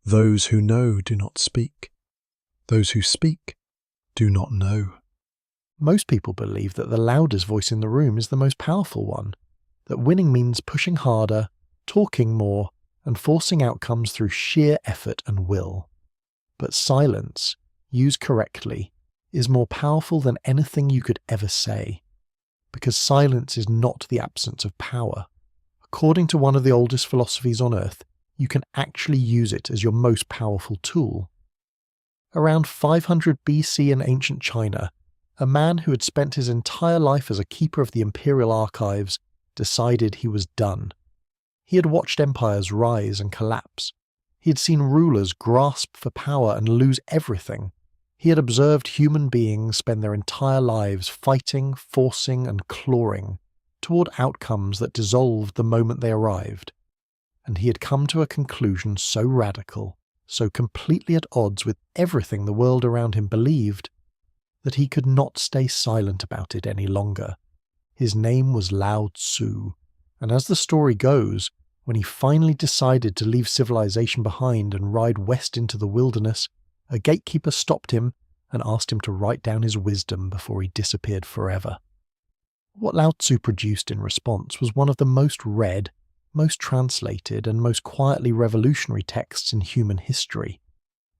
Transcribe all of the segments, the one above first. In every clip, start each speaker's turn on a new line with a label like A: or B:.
A: Those who know do not speak. Those who speak do not know.
B: Most people believe that the loudest voice in the room is the most powerful one, that winning means pushing harder, talking more, and forcing outcomes through sheer effort and will. But silence, used correctly, is more powerful than anything you could ever say, because silence is not the absence of power. According to one of the oldest philosophies on earth, you can actually use it as your most powerful tool. Around 500 BC in ancient China, a man who had spent his entire life as a keeper of the imperial archives decided he was done. He had watched empires rise and collapse. He had seen rulers grasp for power and lose everything. He had observed human beings spend their entire lives fighting, forcing, and clawing toward outcomes that dissolved the moment they arrived. And he had come to a conclusion so radical, so completely at odds with everything the world around him believed, that he could not stay silent about it any longer. His name was Lao Tzu, and as the story goes, when he finally decided to leave civilization behind and ride west into the wilderness, a gatekeeper stopped him and asked him to write down his wisdom before he disappeared forever. What Lao Tzu produced in response was one of the most read, most translated, and most quietly revolutionary texts in human history.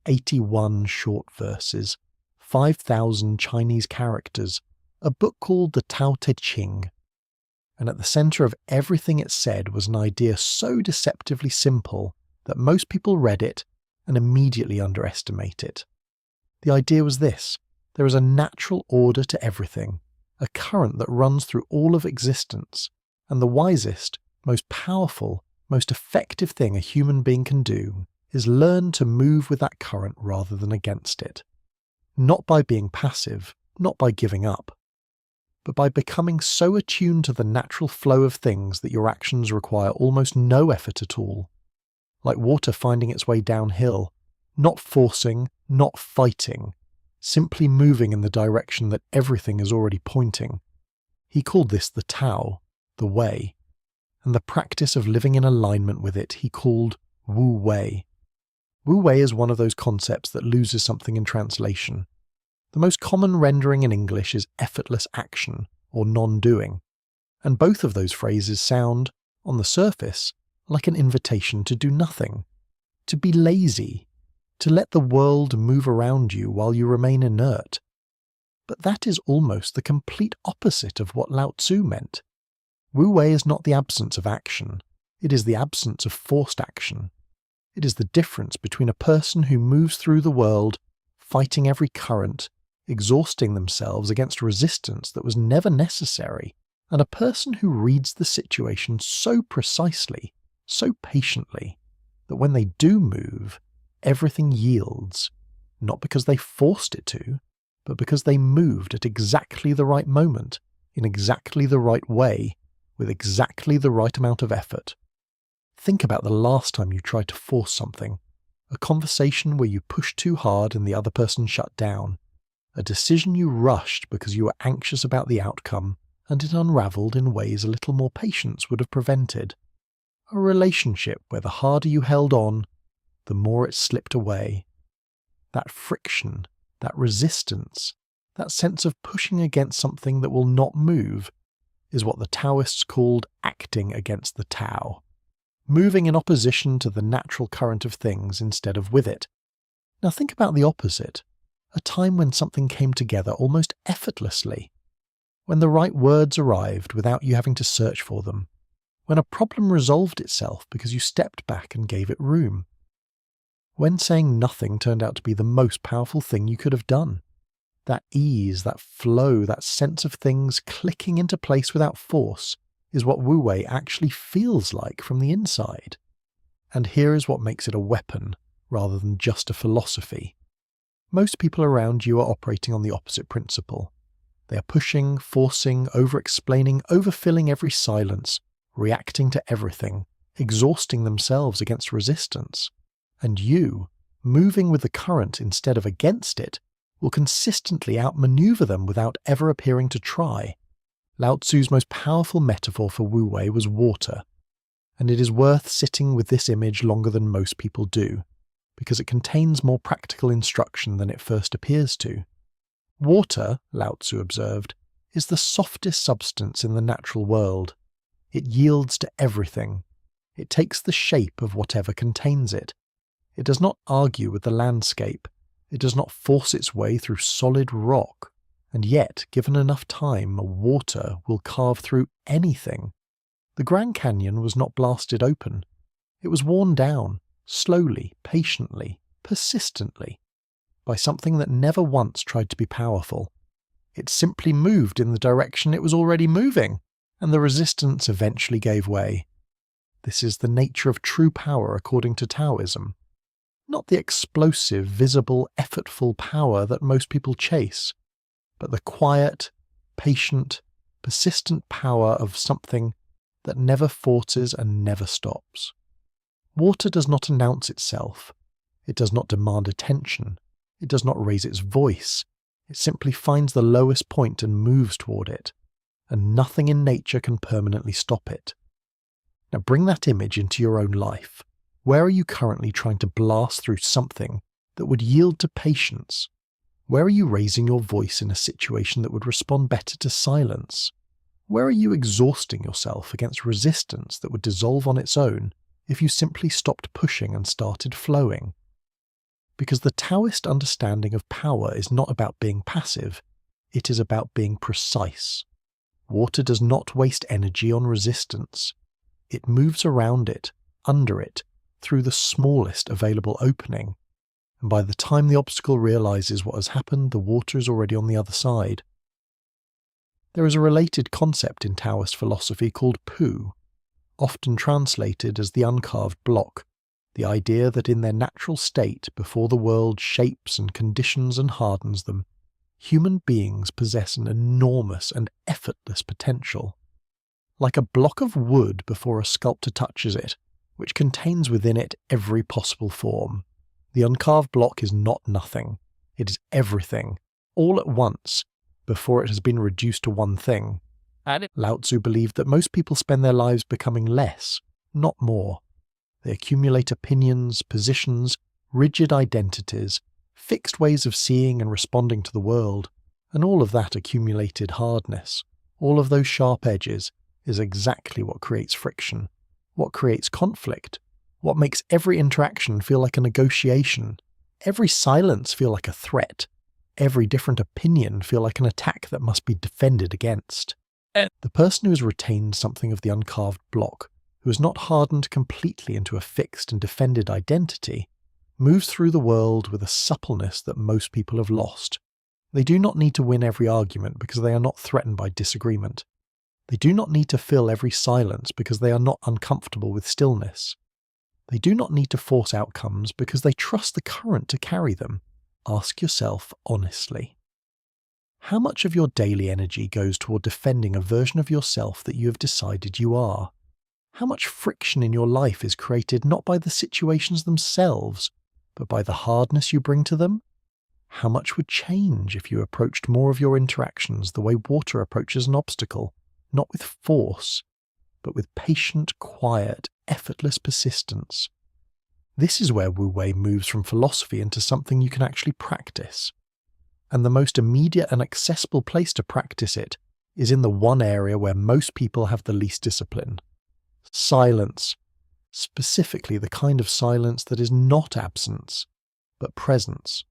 B: 81 short verses, 5,000 Chinese characters, a book called the Tao Te Ching. And at the center of everything it said was an idea so deceptively simple that most people read it and immediately underestimate it. The idea was this: there is a natural order to everything, a current that runs through all of existence, and the wisest, most powerful, most effective thing a human being can do is learn to move with that current rather than against it. Not by being passive, not by giving up, but by becoming so attuned to the natural flow of things that your actions require almost no effort at all. Like water finding its way downhill, not forcing, not fighting, simply moving in the direction that everything is already pointing. He called this the Tao, the Way, and the practice of living in alignment with it he called Wu Wei. Wu Wei is one of those concepts that loses something in translation. The most common rendering in English is effortless action, or non-doing, and both of those phrases sound, on the surface, like an invitation to do nothing, to be lazy, to let the world move around you while you remain inert. But that is almost the complete opposite of what Lao Tzu meant. Wu Wei is not the absence of action, it is the absence of forced action. It is the difference between a person who moves through the world, fighting every current, exhausting themselves against resistance that was never necessary, and a person who reads the situation so precisely, so patiently, that when they do move, everything yields, not because they forced it to, but because they moved at exactly the right moment, in exactly the right way, with exactly the right amount of effort. Think about the last time you tried to force something, a conversation where you pushed too hard and the other person shut down, a decision you rushed because you were anxious about the outcome and it unraveled in ways a little more patience would have prevented, a relationship where the harder you held on, the more it slipped away. That friction, that resistance, that sense of pushing against something that will not move, is what the Taoists called acting against the Tao, moving in opposition to the natural current of things instead of with it. Now think about the opposite, a time when something came together almost effortlessly, when the right words arrived without you having to search for them, when a problem resolved itself because you stepped back and gave it room, when saying nothing turned out to be the most powerful thing you could have done. That ease, that flow, that sense of things clicking into place without force is what Wu Wei actually feels like from the inside. And here is what makes it a weapon rather than just a philosophy. Most people around you are operating on the opposite principle. They are pushing, forcing, over-explaining, overfilling every silence, reacting to everything, exhausting themselves against resistance. And you, moving with the current instead of against it, will consistently outmaneuver them without ever appearing to try. Lao Tzu's most powerful metaphor for Wu Wei was water, and it is worth sitting with this image longer than most people do, because it contains more practical instruction than it first appears to. Water, Lao Tzu observed, is the softest substance in the natural world. It yields to everything. It takes the shape of whatever contains it. It does not argue with the landscape. It does not force its way through solid rock. And yet, given enough time, water will carve through anything. The Grand Canyon was not blasted open. It was worn down, slowly, patiently, persistently, by something that never once tried to be powerful. It simply moved in the direction it was already moving, and the resistance eventually gave way. This is the nature of true power according to Taoism. Not the explosive, visible, effortful power that most people chase, but the quiet, patient, persistent power of something that never forces and never stops. Water does not announce itself. It does not demand attention. It does not raise its voice. It simply finds the lowest point and moves toward it, and nothing in nature can permanently stop it. Now bring that image into your own life. Where are you currently trying to blast through something that would yield to patience? Where are you raising your voice in a situation that would respond better to silence? Where are you exhausting yourself against resistance that would dissolve on its own if you simply stopped pushing and started flowing? Because the Taoist understanding of power is not about being passive, it is about being precise. Water does not waste energy on resistance. It moves around it, under it, through the smallest available opening. And by the time the obstacle realizes what has happened, the water is already on the other side. There is a related concept in Taoist philosophy called Pu, often translated as the uncarved block, the idea that in their natural state, before the world shapes and conditions and hardens them, human beings possess an enormous and effortless potential. Like a block of wood before a sculptor touches it, which contains within it every possible form. The uncarved block is not nothing. It is everything, all at once, before it has been reduced to one thing. Lao Tzu believed that most people spend their lives becoming less, not more. They accumulate opinions, positions, rigid identities, fixed ways of seeing and responding to the world, and all of that accumulated hardness, all of those sharp edges, is exactly what creates friction, what creates conflict, what makes every interaction feel like a negotiation, every silence feel like a threat, every different opinion feel like an attack that must be defended against. The person who has retained something of the uncarved block, who has not hardened completely into a fixed and defended identity, moves through the world with a suppleness that most people have lost. They do not need to win every argument because they are not threatened by disagreement. They do not need to fill every silence because they are not uncomfortable with stillness. They do not need to force outcomes because they trust the current to carry them. Ask yourself honestly. How much of your daily energy goes toward defending a version of yourself that you have decided you are? How much friction in your life is created not by the situations themselves, but by the hardness you bring to them? How much would change if you approached more of your interactions the way water approaches an obstacle, not with force, but with patient, quiet, effortless persistence? This is where Wu Wei moves from philosophy into something you can actually practice. And the most immediate and accessible place to practice it is in the one area where most people have the least discipline. Silence. Specifically the kind of silence that is not absence, but presence.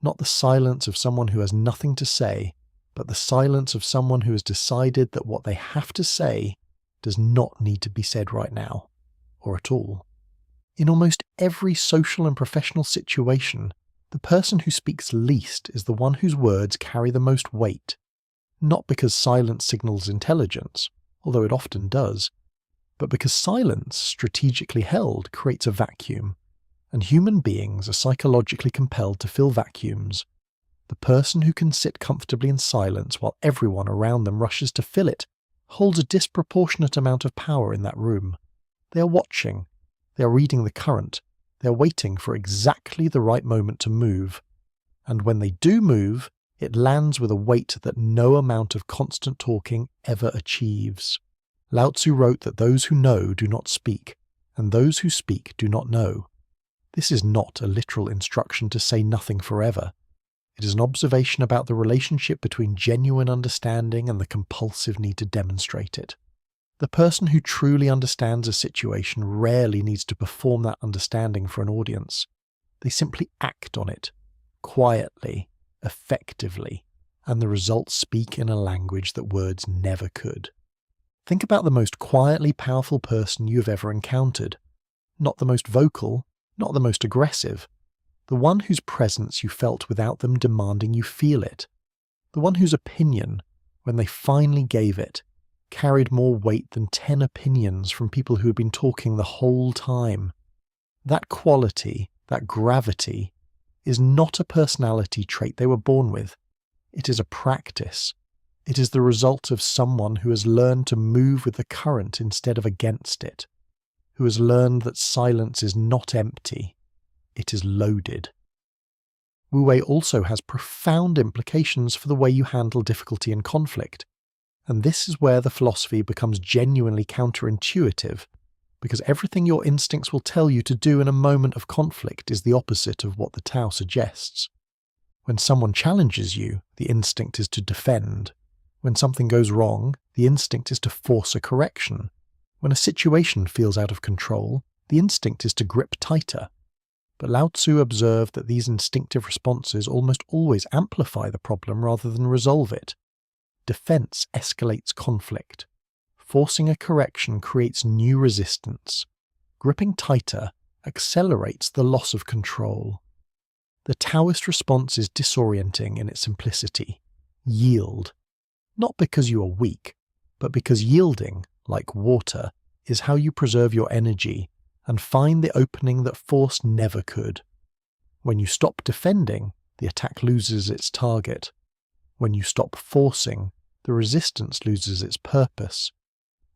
B: Not the silence of someone who has nothing to say, but the silence of someone who has decided that what they have to say does not need to be said right now, or at all. In almost every social and professional situation, the person who speaks least is the one whose words carry the most weight, not because silence signals intelligence, although it often does, but because silence, strategically held, creates a vacuum, and human beings are psychologically compelled to fill vacuums. The person who can sit comfortably in silence while everyone around them rushes to fill it holds a disproportionate amount of power in that room. They are watching, they are reading the current, they are waiting for exactly the right moment to move, and when they do move, it lands with a weight that no amount of constant talking ever achieves. Lao Tzu wrote that those who know do not speak, and those who speak do not know. This is not a literal instruction to say nothing forever. It is an observation about the relationship between genuine understanding and the compulsive need to demonstrate it. The person who truly understands a situation rarely needs to perform that understanding for an audience. They simply act on it, quietly, effectively, and the results speak in a language that words never could. Think about the most quietly powerful person you have ever encountered. Not the most vocal, not the most aggressive. The one whose presence you felt without them demanding you feel it. The one whose opinion, when they finally gave it, carried more weight than 10 opinions from people who had been talking the whole time. That quality, that gravity, is not a personality trait they were born with. It is a practice. It is the result of someone who has learned to move with the current instead of against it, who has learned that silence is not empty, it is loaded. Wu Wei also has profound implications for the way you handle difficulty and conflict. And this is where the philosophy becomes genuinely counterintuitive, because everything your instincts will tell you to do in a moment of conflict is the opposite of what the Tao suggests. When someone challenges you, the instinct is to defend. When something goes wrong, the instinct is to force a correction. When a situation feels out of control, the instinct is to grip tighter. But Lao Tzu observed that these instinctive responses almost always amplify the problem rather than resolve it. Defense escalates conflict. Forcing a correction creates new resistance. Gripping tighter accelerates the loss of control. The Taoist response is disorienting in its simplicity. Yield. Not because you are weak, but because yielding, like water, is how you preserve your energy and find the opening that force never could. When you stop defending, the attack loses its target. When you stop forcing, the resistance loses its purpose.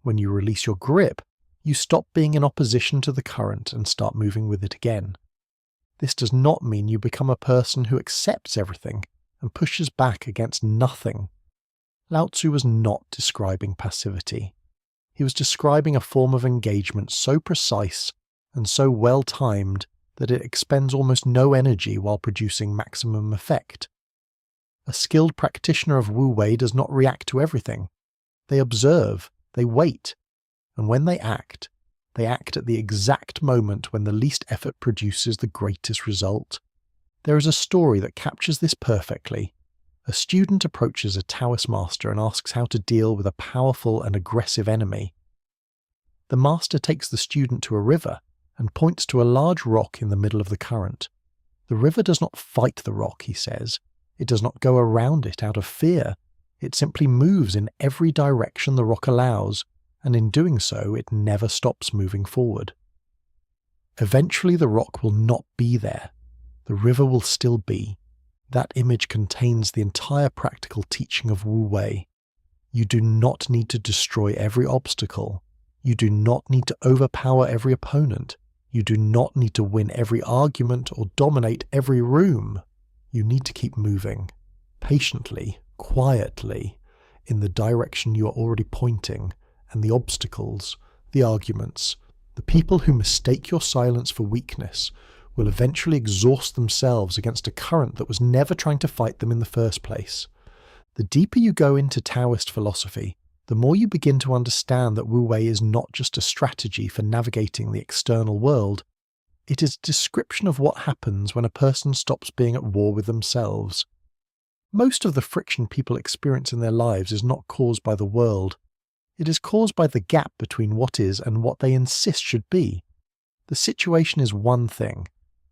B: When you release your grip, you stop being in opposition to the current and start moving with it again. This does not mean you become a person who accepts everything and pushes back against nothing. Lao Tzu was not describing passivity. He was describing a form of engagement so precise and so well-timed that it expends almost no energy while producing maximum effect. A skilled practitioner of Wu Wei does not react to everything. They observe, they wait, and when they act at the exact moment when the least effort produces the greatest result. There is a story that captures this perfectly. A student approaches a Taoist master and asks how to deal with a powerful and aggressive enemy. The master takes the student to a river and points to a large rock in the middle of the current. The river does not fight the rock, he says. It does not go around it out of fear. It simply moves in every direction the rock allows, and in doing so it never stops moving forward. Eventually the rock will not be there. The river will still be. That image contains the entire practical teaching of Wu Wei. You do not need to destroy every obstacle. You do not need to overpower every opponent. You do not need to win every argument or dominate every room. You need to keep moving, patiently, quietly, in the direction you are already pointing, and the obstacles, the arguments, the people who mistake your silence for weakness will eventually exhaust themselves against a current that was never trying to fight them in the first place. The deeper you go into Taoist philosophy, the more you begin to understand that Wu Wei is not just a strategy for navigating the external world. It is a description of what happens when a person stops being at war with themselves. Most of the friction people experience in their lives is not caused by the world. It is caused by the gap between what is and what they insist should be. The situation is one thing.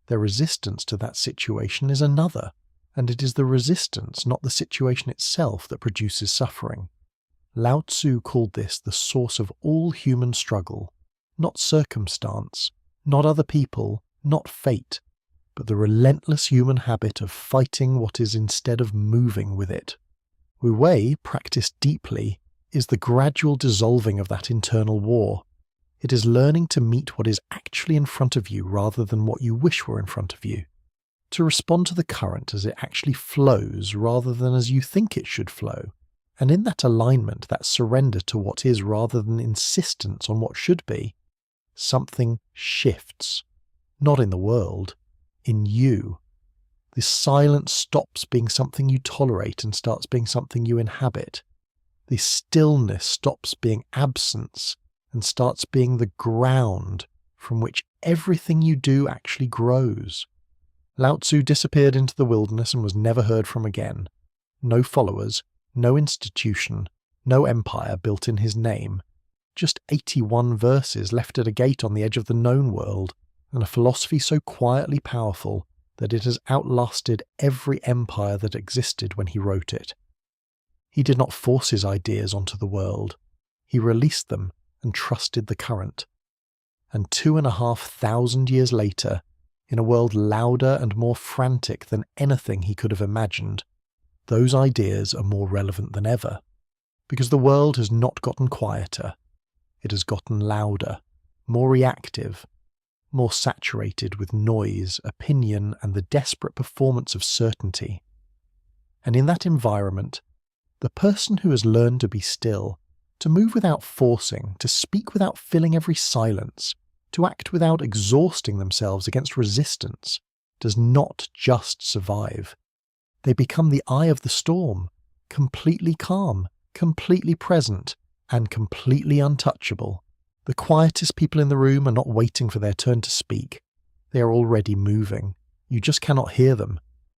B: Their resistance to that situation is another, and it is the resistance, not the situation itself, that produces suffering. Lao Tzu called this the source of all human struggle, not circumstance, not other people, not fate, but the relentless human habit of fighting what is instead of moving with it. Wu Wei, practiced deeply, is the gradual dissolving of that internal war. It is learning to meet what is actually in front of you rather than what you wish were in front of you. To respond to the current as it actually flows rather than as you think it should flow. And in that alignment, that surrender to what is rather than insistence on what should be, something shifts. Not in the world, in you. This silence stops being something you tolerate and starts being something you inhabit. This stillness stops being absence and starts being the ground from which everything you do actually grows. Lao Tzu disappeared into the wilderness and was never heard from again. No followers, no institution, no empire built in his name. Just 81 verses left at a gate on the edge of the known world, and a philosophy so quietly powerful that it has outlasted every empire that existed when he wrote it. He did not force his ideas onto the world. He released them and trusted the current. And 2,500 years later, in a world louder and more frantic than anything he could have imagined, those ideas are more relevant than ever. Because the world has not gotten quieter. It has gotten louder, more reactive, more saturated with noise, opinion, and the desperate performance of certainty. And in that environment, the person who has learned to be still, to move without forcing, to speak without filling every silence, to act without exhausting themselves against resistance, does not just survive. They become the eye of the storm, completely calm, completely present, and completely untouchable. The quietest people in the room are not waiting for their turn to speak. They are already moving. You just cannot hear them